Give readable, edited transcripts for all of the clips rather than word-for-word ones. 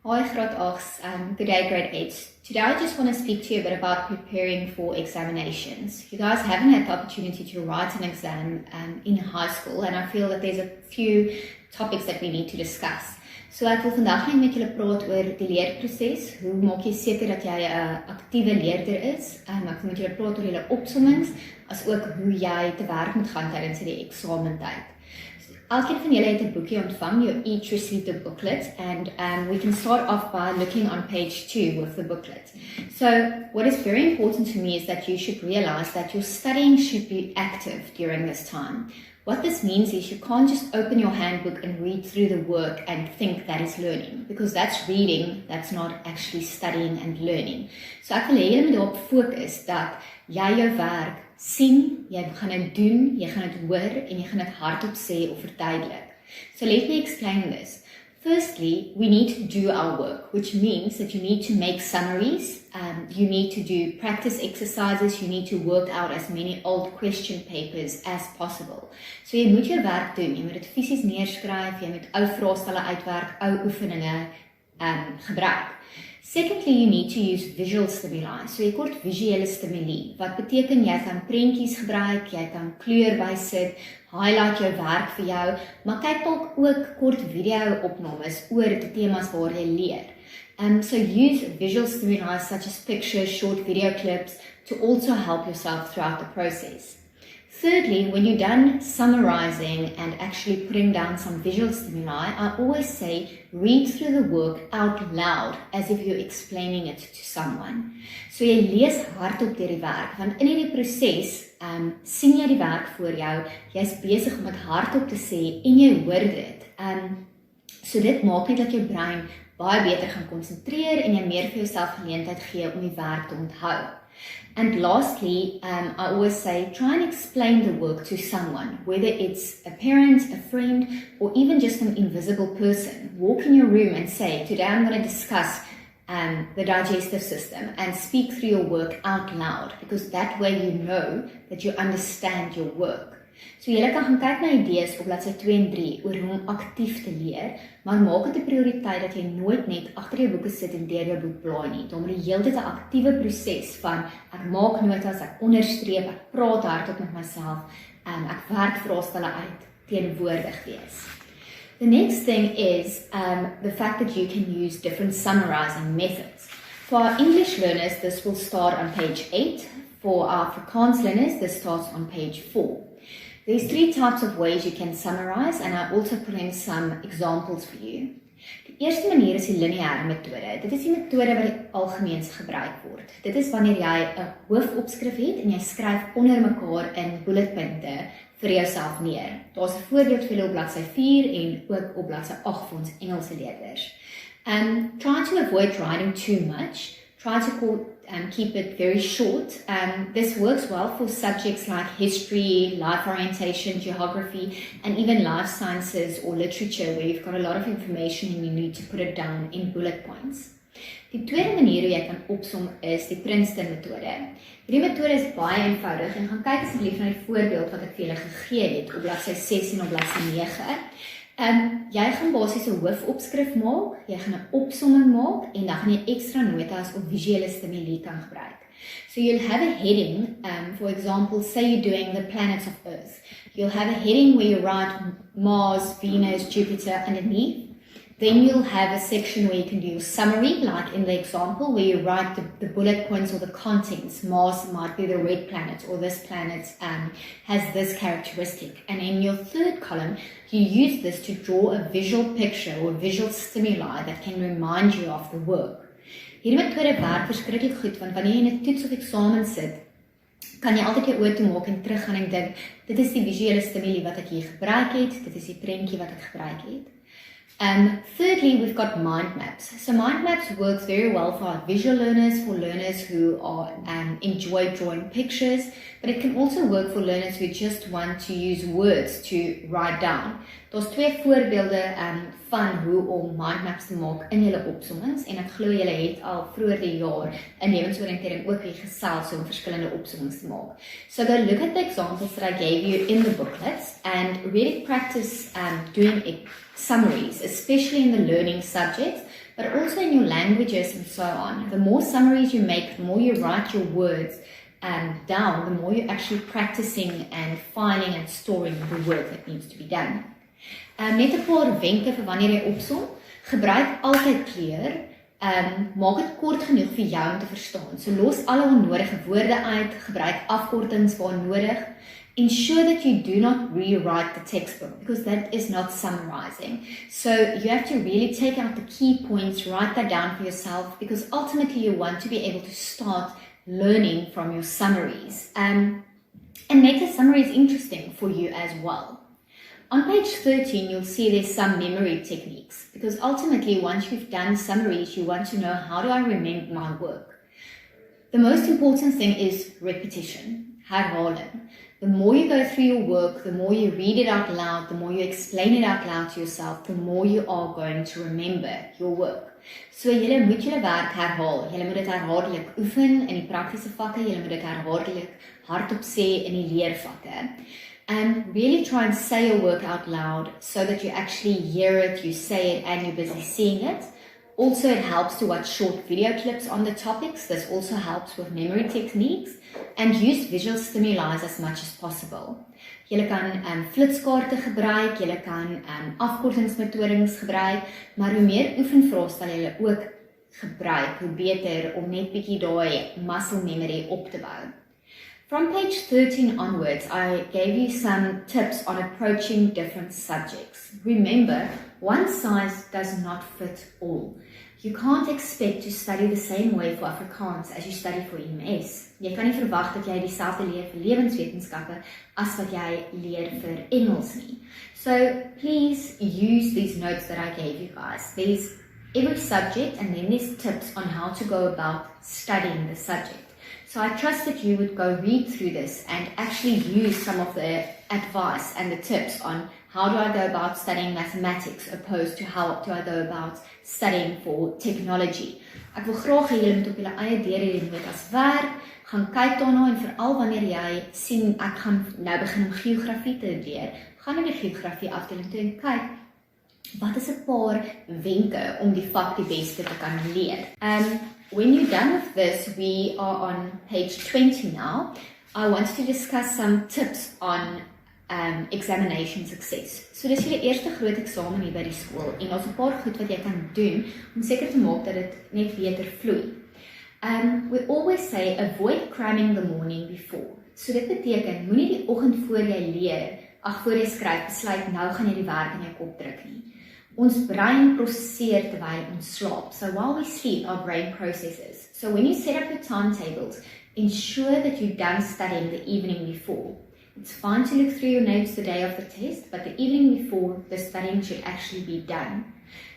Hi Graad 8s, good day Grade 8s. Today I just want to speak to you a bit about preparing for examinations. You guys haven't had the opportunity to write an exam in high school, and I feel that there's a few topics that we need to discuss. So ek wil vandag net met julle praat oor die leerproses. Hoe maak jy seker dat jy 'n aktiewe leerder is? Ek wil met julle praat oor julle opsommings, as ook hoe jy te werk moet gaan tydens die eksamentyd. Elkeen van julle het 'n boekie ontvang, you each received a booklet, and we can start off by looking on page 2 with the booklet. So what is very important to me is that you should realize that your studying should be active during this time. What this means is you can't just open your handbook and read through the work and think that is learning, because that's reading, that's not actually studying and learning. So ek wil hê julle moet daarop fokus dat jy jou werk sien, jy gaan dit doen, jy gaan dit hoor en jy gaan dit hardop sê of verduidelik. So let me explain this. Firstly, we need to do our work, which means that you need to make summaries, you need to do practice exercises, you need to work out as many old question papers as possible. So jy moet jou werk doen, jy moet dit fisies neerskryf, jy moet ou vraestelle uitwerk, ou oefeninge gebruik. Secondly, you need to use visual stimuli. So jy kort visuele stimuli, wat beteken jy kan prentjies gebruik, jy kan kleur bysit, highlight jou werk vir jou, maar kyk dalk ook kort video opnames oor die temas waar jy leer. So use visual stimuli such as pictures, short video clips to also help yourself throughout the process. Thirdly, when you're done summarizing and actually putting down some visual stimuli, I always say read through the work out loud as if you're explaining it to someone. So jy lees hardop deur die werk, want in hierdie proses sien jy die werk voor jou, jy's besig om dit hardop te sê en jy hoor dit. So dit maak net dat jou brein baie beter gaan konsentreer en jy meer vir jouself geleentheid gee om die werk te onthou. And lastly, I always say, try and explain the work to someone, whether it's a parent, a friend, or even just an invisible person. Walk in your room and say, today I'm going to discuss the digestive system, and speak through your work out loud, because that way you know that you understand your work. So julle kan gaan kyk na idees op bladsy 2 en 3 oor hoe om aktief te leer, maar maak dit 'n prioriteit dat jy nooit net agter jou boeke sit en deur jou boek blaai nie. Daar moet die hele tyd 'n aktiewe proses van ek maak notas, ek onderstreep, ek praat hardop met myself, ek werk vraestelle uit, teenwoordig wees. The next thing is the fact that you can use different summarizing methods. For our English learners, this will start on page 8. For our Afrikaans learners, this starts on page 4. There's 3 types of ways you can summarize, and I also put in some examples for you. Die eerste manier is die lineêre metode. Dit is die metode wat die algemeens gebruik word. Dit is wanneer jy 'n hoofopskrif het en jy skryf onder mekaar in bulletpunte vir jouself neer. Daar's 'n voorbeeld vir julle op bladsy 4 en ook op bladsy 8 vir ons Engelse leerders. Try to avoid writing too much. Try to keep it very short. This works well for subjects like history, life orientation, geography, and even life sciences or literature, where you've got a lot of information and you need to put it down in bullet points. Die tweede manier hoe jy kan opsom is die Princeton metode. Hierdie metode is baie eenvoudig, en gaan kyk asseblief na die voorbeeld wat ek vir julle gegee het op bladsy 6 en op bladsy 9. Jy gaan basies 'n hoofopskrif maak, jy gaan 'n opsomming maak en dan gaan jy ekstra notas of visuele stimuli kan gebruik. So you'll have a heading, for example, say you're doing the planets of Earth. You'll have a heading where you write Mars, Venus, Jupiter underneath. Then you'll have a section where you can do your summary, like in the example, where you write the bullet points or the contents. Mars might be the red planet, or this planet has this characteristic. And in your third column, you use this to draw a visual picture or visual stimuli that can remind you of the work. Hierdie metode werk verskriklik goed, want wanneer jy in 'n toets of eksamen sit, kan jy altyd jou oë toe maak en teruggaan en dink, dit is die visuele stimuli wat ek hier gebruik het, dit is die prentjie wat ek gebruik het. Thirdly, we've got mind maps. So mind maps works very well for our visual learners, for learners who are enjoy drawing pictures, but it can also work for learners who just want to use words to write down. Daar's 2 voorbeelde van hoe om mindmaps te maak in julle opsommings en ek glo julle het al vroeër die jaar in lewensoriëntering ook weer gesels om verskillende opsommings te maak. So go look at the examples that I gave you in the booklets and really practice doing summaries, especially in the learning subjects, but also in your languages and so on. The more summaries you make, the more you write your words down, the more you're actually practicing and finding and storing the work that needs to be done. Net 'n paar wenke vir wanneer jy opsom. Gebruik altyd kleur. Maak dit kort genoeg vir jou om te verstaan. So los alle onnodige woorde uit, gebruik afkortings waar nodig. Ensure that you do not rewrite the textbook because that is not summarizing. So you have to really take out the key points, write that down for yourself because ultimately you want to be able to start learning from your summaries and make the summaries interesting for you as well. On page 13, you'll see there's some memory techniques because ultimately once you've done summaries, you want to know how do I remember my work. The most important thing is repetition, herhaling. The more you go through your work, the more you read it out loud, the more you explain it out loud to yourself, the more you are going to remember your work. So julle moet julle werk herhaal. Julle moet dit herhaaldelik oefen in die praktiese vakke, julle moet dit herhaaldelik hardop sê in die leervakke. And really try and say your work out loud so that you actually hear it, you say it, and you're busy seeing it. Also, it helps to watch short video clips on the topics. This also helps with memory techniques. And use visual stimuli as much as possible. Julle kan flitskaarte gebruik, julle kan afkortingsmetodings gebruik, maar hoe meer oefenvraestelle julle ook gebruik, hoe beter om net bietjie daai muscle memory op te bou. From page 13 onwards, I gave you some tips on approaching different subjects. Remember, one size does not fit all. You can't expect to study the same way for Afrikaans as you study for MS. Jy kan nie verwag dat jy dieselfde leer vir lewenswetenskappe as wat jy leer vir Engels nie. So please use these notes that I gave you guys. There's every subject and then there's tips on how to go about studying the subject. So I trust that you would go read through this and actually use some of the advice and the tips on how do I go about studying mathematics opposed to how do I go about studying for technology. Ek wil graag hê julle moet op julle eie deur hierdie notas werk, gaan kyk daarna en veral wanneer jy sien ek gaan nou begin om geografie te leer, gaan na die geografie afdeling toe en kyk wat is 'n paar wenke om die vak die beste te kan leer. When you're done with this, we are on page 20 now. I want to discuss some tips on examination success. So dis julle eerste groot eksamen hier by die skool en daar's 'n paar goed wat jy kan doen om seker te maak dat dit net beter vloei. We always say avoid cramming the morning before. So dit beteken moenie die oggend voor jy leer, voor jy skryf besluit nou gaan jy die werk in jou kop druk nie. Ons brein prosesseer terwyl ons slaap. So while we sleep, our brain processes. So when you set up your timetables, ensure that you're done studying the evening before. It's fine to look through your notes the day of the test, but the evening before, the studying should actually be done.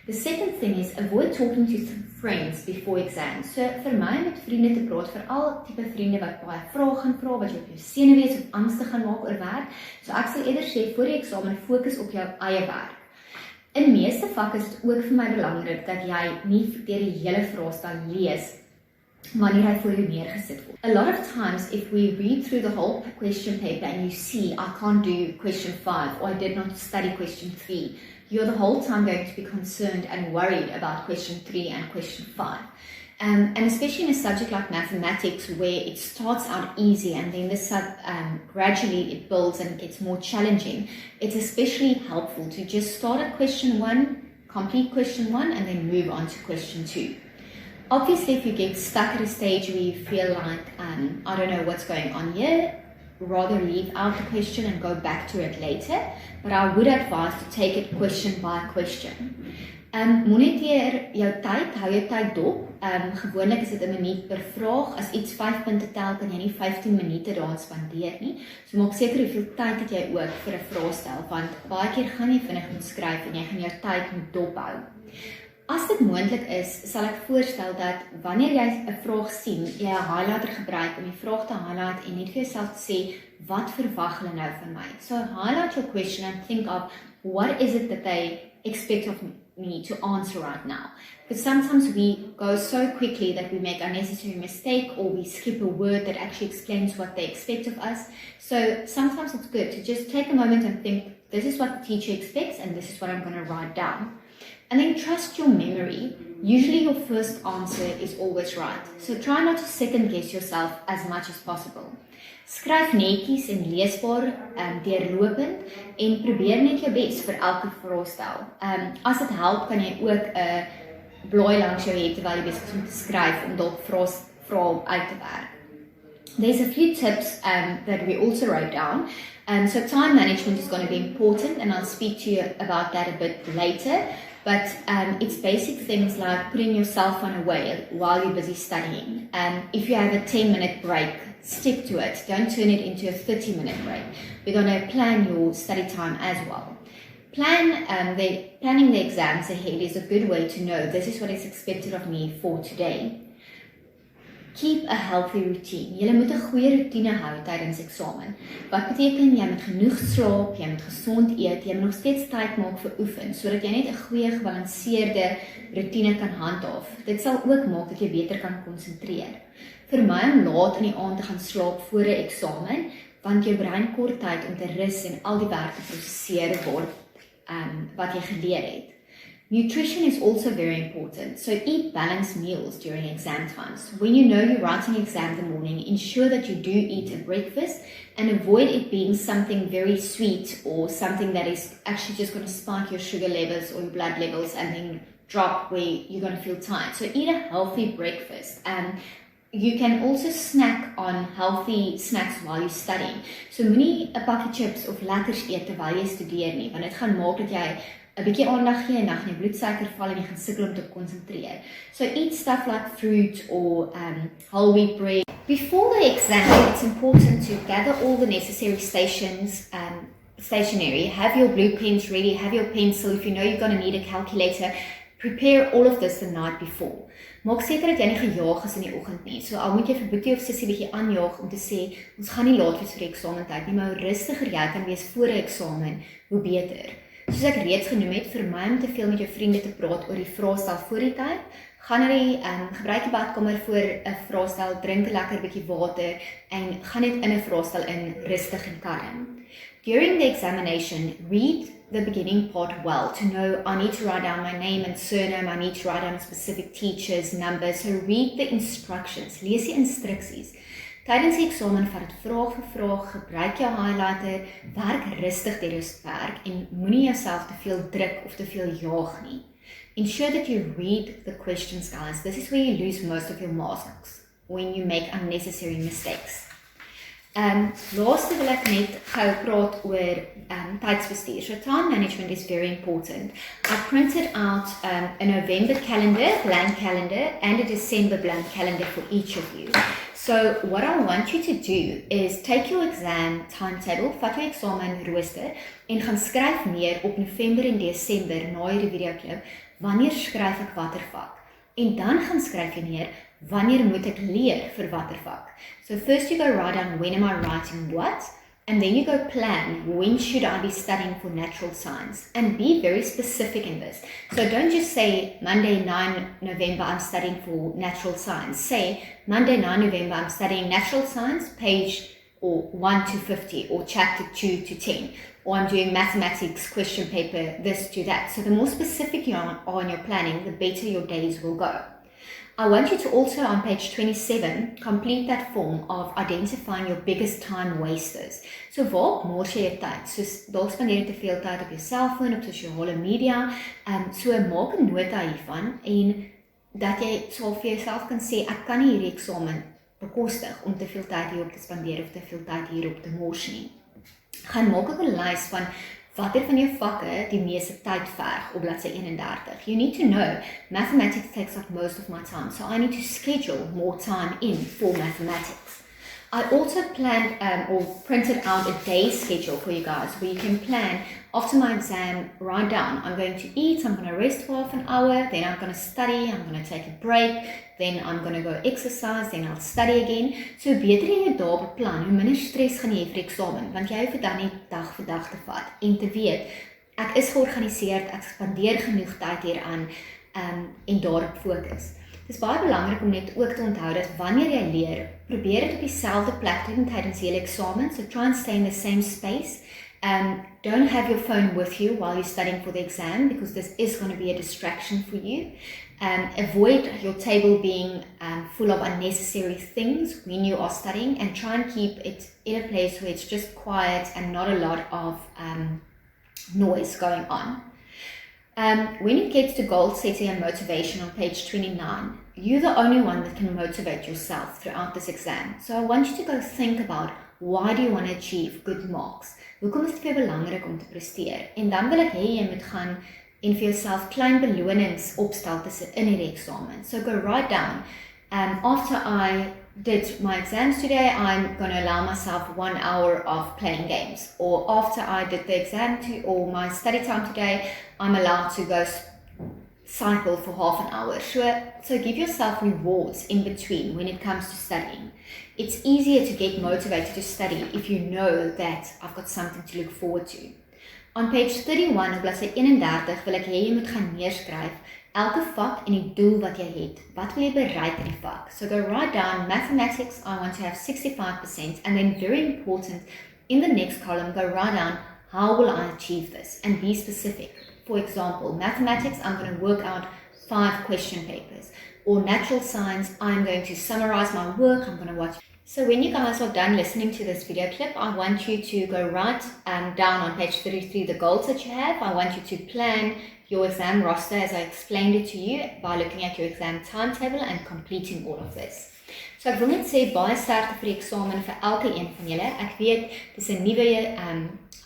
The second thing is avoid talking to friends before exams. So vir my om met vriende te praat, veral tipe vriende wat baie vrae gaan vra, wat jou op jou senuwees of angstig gaan maak oor werk. So ek sal eerder sê voor die eksamen fokus op jou eie werk. In meeste vakke is dit ook vir my belangrik dat jy nie deur die hele vraestel lees wanneer hy voor jou neergesit word. A lot of times if we read through the whole question paper and you see I can't do question 5 or I did not study question 3, you're the whole time going to be concerned and worried about question 3 and question 5. And especially in a subject like mathematics where it starts out easy and then gradually it builds and it gets more challenging, it's especially helpful to just start at question 1, complete question 1 and then move on to question 2. Obviously, if you get stuck at a stage where you feel like, I don't know what's going on here, rather leave out the question and go back to it later. But I would advise to take it question by question. Moniteer jou tyd, hou jou tyd dop. Gewoonlik is dit 'n minuut per vraag. As iets 5 punte tel, kan jy nie 15 minute daaraan spandeer nie. So maak seker hoeveel tyd het jy ook vir 'n vraestel, want baie keer gaan jy vinnig moet skryf en jy gaan jou tyd moet dophou. As dit moontlik is, sal ek voorstel dat wanneer jy 'n vraag sien, jy 'n highlighter gebruik om die vraag te highlight en net vir jouself te sê, wat verwag hulle nou van my? So highlight your question and think of what is it that they expect of me to answer right now? Because sometimes we go so quickly that we make unnecessary mistake, or we skip a word that actually explains what they expect of us. So sometimes it's good to just take a moment and think, this is what the teacher expects and this is what I'm going to write down. And then trust your memory. Usually your first answer is always right. So try not to second guess yourself as much as possible. Skryf netjies en leesbaar deurlopend en probeer net jou bes vir elke vraestel. As dit help, kan jy ook 'n blaai langs jou hê terwyl jy besig is om te skryf om dalk vrae uit te werk. There's a few tips that we also wrote down. So time management is going to be important, and I'll speak to you about that a bit later. But it's basic things like putting your cell phone away while you're busy studying. If you have a 10-minute break, stick to it. Don't turn it into a 30-minute break. We're going to plan your study time as well. Planning the exams ahead is a good way to know this is what is expected of me for today. Keep a healthy routine. Jy moet 'n goeie routine hou tydens eksamen. Wat beteken jy moet genoeg slaap, jy moet gesond eet, jy moet nog steeds tyd maak vir oefen, sodat jy net 'n goeie gebalanseerde routine kan handhaaf. Dit sal ook maak dat jy beter kan konsentreer. Vermy om laat in die aand te gaan slaap voor 'n eksamen, want jou brein kort tyd om te rus en al die werk te prosesseer wat jy geleer het. Nutrition is also very important, so eat balanced meals during exam times. When you know you're writing an exam in the morning, ensure that you do eat a breakfast and avoid it being something very sweet or something that is actually just going to spike your sugar levels or your blood levels and then drop where you're going to feel tired. So eat a healthy breakfast. You can also snack on healthy snacks while you're studying. So moenie 'n pakkie chips of lekkers eet terwyl jy studeer nie, want dit gaan maak dat jy 'n bietjie aandag gee en dan gaan jou bloedsuiker val en jy gaan sukkel om te konsentreer. So eat stuff like fruit or whole wheat bread. Before the exam, it's important to gather all the necessary stationery, have your blue pens ready, have your pencil. If you know you're going to need a calculator, prepare all of this the night before. Maak seker dat jy nie gejaag is in die oggend nie. So al moet jy vir boetie of sussie bietjie aanjaag om te sê, ons gaan nie laat wees vir die eksamentyd nie, maar hoe rustiger jy kan wees voor 'n eksamen, hoe beter. Soos ek reeds genoem het, vermy om te veel met jou vriende te praat oor die vraestel voor die tyd. Gaan na die gebruik die badkamer voor 'n vraestel, drink 'n lekker bietjie water en gaan net in 'n vraestel in rustig en kalm. During the examination, read the beginning part well to know I need to write down my name and surname, I need to write down a specific teacher's number. So read the instructions, lees die instruksies. Tydens die eksamen vat dit vraag vir vraag, gebruik jou highlighter, werk rustig deur jou werk en moenie jouself te veel druk of te veel jaag nie. Ensure that you read the questions, guys. This is where you lose most of your marks, when you make unnecessary mistakes. Laaste wil ek net gou praat oor tydsbestuur. So time management is very important. I printed out a November calendar, blank calendar, and a December blank calendar for each of you. So what I want you to do is take your exam timetable, vat jou eksamen rooster en gaan skryf neer op November en Desember na hierdie videoklip, wanneer skryf ek watter vak. En dan gaan skryf jy neer, wanneer moet ek leer vir watter vak. So first you go write down when am I writing what, and then you go plan when should I be studying for natural science, and be very specific in this. So don't just say Monday 9 November I'm studying for natural science. Say Monday 9 November I'm studying natural science, page or 1 to 50 or chapter 2 to 10. Or I'm doing mathematics question paper this to that. So the more specific you are on your planning, the better your days will go. I want you to also, on page 27, complete that form of identifying your biggest time wasters. So waar mors jy jou tyd? Soos dalk spandeer jy te veel tyd op jou selfoon, op sosiale media. So maak 'n nota hiervan en dat jy sal vir jouself kan sê, ek kan nie hierdie eksamen bekostig om te veel tyd hierop te spandeer of te veel tyd hierop te mors nie. Gaan maak ook 'n lys van watter van jou vakke die meeste tyd verg op bladsy 31. You need to know, mathematics takes up most of my time, so I need to schedule more time in for mathematics. I also planned or printed out a day schedule for you guys where you can plan after my exam, write down, I'm going to eat, I'm going to rest for half an hour, then I'm going to study, I'm going to take a break, then I'm going to go exercise, then I'll study again. So beter jy jou dae beplan, hoe minder stres gaan jy vir eksamen, want jy hoef dit dan nie dag vir dag te vat en te weet, ek is georganiseerd, ek spandeer genoeg tyd hieraan en daarop fokus. Het is baie belangrik om net ook te onthou dat wanneer jy leer, probeer dit op dieselfde plek doen tydens die eksamen, so try and stay in the same space. Don't have your phone with you while you're studying for the exam, because this is going to be a distraction for you. Avoid your table being full of unnecessary things when you are studying, and try and keep it in a place where it's just quiet and not a lot of noise going on. When it gets to goal setting and motivation on page 29, you're the only one that can motivate yourself throughout this exam. So I want you to go think about, why do you want to achieve good marks? Hoekom is dit vir jou belangrik om te presteer? En dan wil ek hê jy moet gaan en vir jouself klein belonings opstel tussenin hierdie eksamen. So go write down, after I did my exams today, I'm going to allow myself 1 hour of playing games. Or after I did the exam or my study time today, I'm allowed to go cycle for half an hour. So give yourself rewards in between when it comes to studying. It's easier to get motivated to study if you know that I've got something to look forward to. On page 31 op bladsy 31 wil ek hê jy moet gaan neerskryf elke vak en die doel wat jy het. Wat wil jy bereik in die vak? So go write down mathematics, I want to have 65%, and then very important, in the next column, go write down how will I achieve this, and be specific. For example, mathematics, I'm going to work out 5 question papers. Or natural science, I'm going to summarize my work, I'm going to watch. So when you guys are done listening to this video clip, I want you to go write down on page 33 the goals that you have. I want you to plan your exam roster as I explained it to you by looking at your exam timetable and completing all of this. So ek wil net sê baie sterkte vir die eksamen vir elke een van julle. Ek weet dis 'n nuwe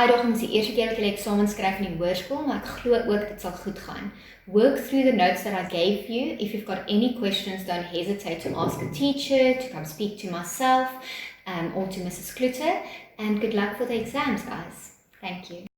uitdaging, die eerste keer dat julle eksamen skryf in die hoërskool, maar ek glo ook dit sal goed gaan. Work through the notes that I gave you. If you've got any questions, don't hesitate to ask a teacher, to come speak to myself or to Mrs. Klutter, and good luck for the exams, guys. Thank you.